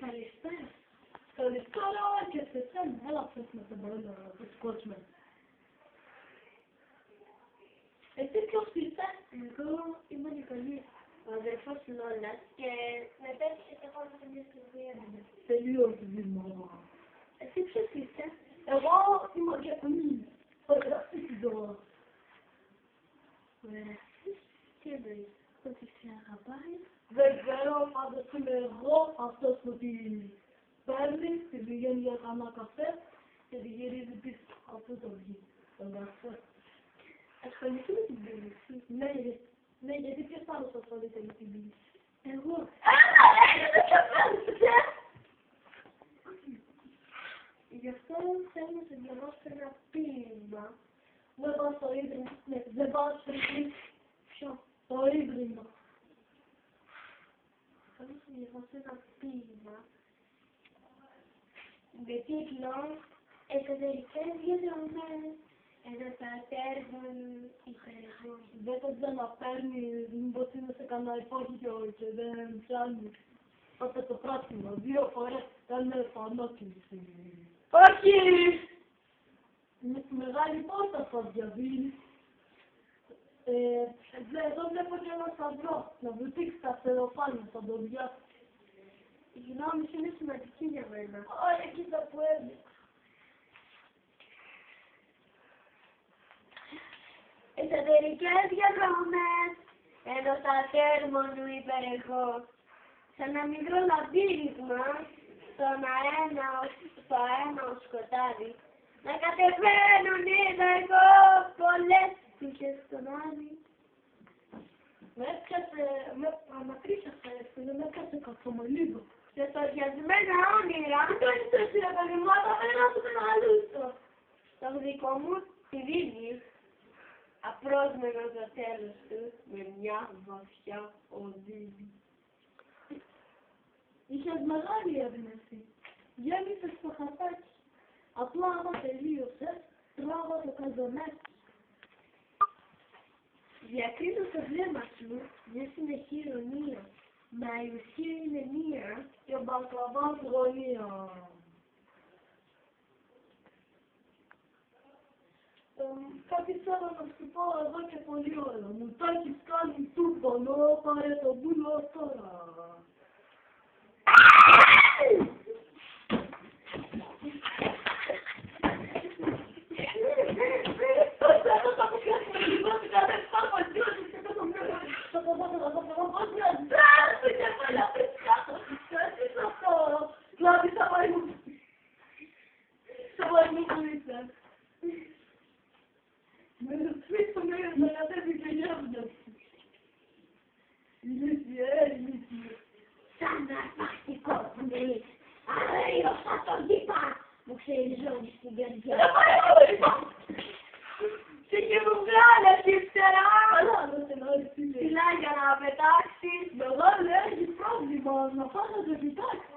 Καλησπέρα. Καλησπέρα και σε σένα. Έλα αυτός με τον πόλο του σκότσμεν. Εσύ ποιος είσαι? Εγώ είμαι ο Νικολής, ο αδερφός του Λόλας και με πέτυχε σε χώρο σε μια ιστορία. Τελείως βήμα. Εσύ ποιος είσαι? Εγώ είμαι ο Γιακονής. Ο γραφτής τώρα. Τι εννοείς? Ότι σε αγαπάει? Δεν ξέρω, πάντως είμαι εγώ αυτός που την παίρνει, την πηγαίνει για κανένα καφέ και την γυρίζει πίσω. Αυτό το βγει. Τον καφέ. Ασχοληθείς με την πύληση? Ναι, γιατί ποιος άλλος ασχολείται με την πύληση? Εγώ. Δεν σε πέρασε! Γι' αυτό θέλω να σε διαβάσω ένα ποίημα. Δεν πάω στο ίδρυμα. Ναι, δεν πάω στο ίδρυμα. Ποιο? Το ίδρυμα. Θέλω να σε διαβάσω ένα ποίημα με τίτλο «Εσωτερικές διαδρομές». Ένα πατέρμον υπερεγώ. Δεν το ξαναπαίρνει, μήπως είναι σε κανένα υπόγειο και δεν πιάνει. Τότε το πράσινο, 2 φορές κάνε πανόκινηση. Όχι! Μεγάλη πόρτα θα διαβεί. Εδώ βλέπω και ένα σταυρό, να βουτήξει τα στεροφάνια, θα το διάσει. Η γνώμη σου είναι σημαντική για μένα. Ωραία, κοίτα που έδειξα. Εσωτερικές διαδρομές ενός ατέρμονου υπερεγώ. Σαν ένα μικρό λαμπύριγμα στον αέναο σκοτάδι. Να κατεβαίνουν είδα εγώ πολλές τύχες στον Άδη. Με έπιασε, ανακρίσασα έφυγε, με έπιασε καθομολίγο. Σε στοριασμένα όνειρα, αν το είσαι εσύ ρε παιδί μου, θα περάσουμε αλλού. Το δικό μου τη δίνει. Απρόσμενο το τέλος του, με μια βαθιά οδύνη. Είχες μεγάλη έμπνευση. Γέμισες το χαρτάκι. Απλά άμα τελείωσες, τράβα το καζονάκι. Διακρίνω το βλέμμα σου μια συνεχή ηρωνία, μα η ουσία είναι μία Και μπακλαβάς γωνία. Κάτι θέλω να σου πω εδώ και πολλή ώρα. Μου τα έχεις κάνει τούμπανο, πάρε το μπούλο τώρα. Σαν αρπακτικό κουμπί, αραίωσα τον κήπα, μου ξεριζώνει στην καρδιά. Και μου βγάλε ύστερα. Φυλά για να πετάξεις. Μεγάλε, έχει πρόβλημα, να πας να το κοιτάξεις.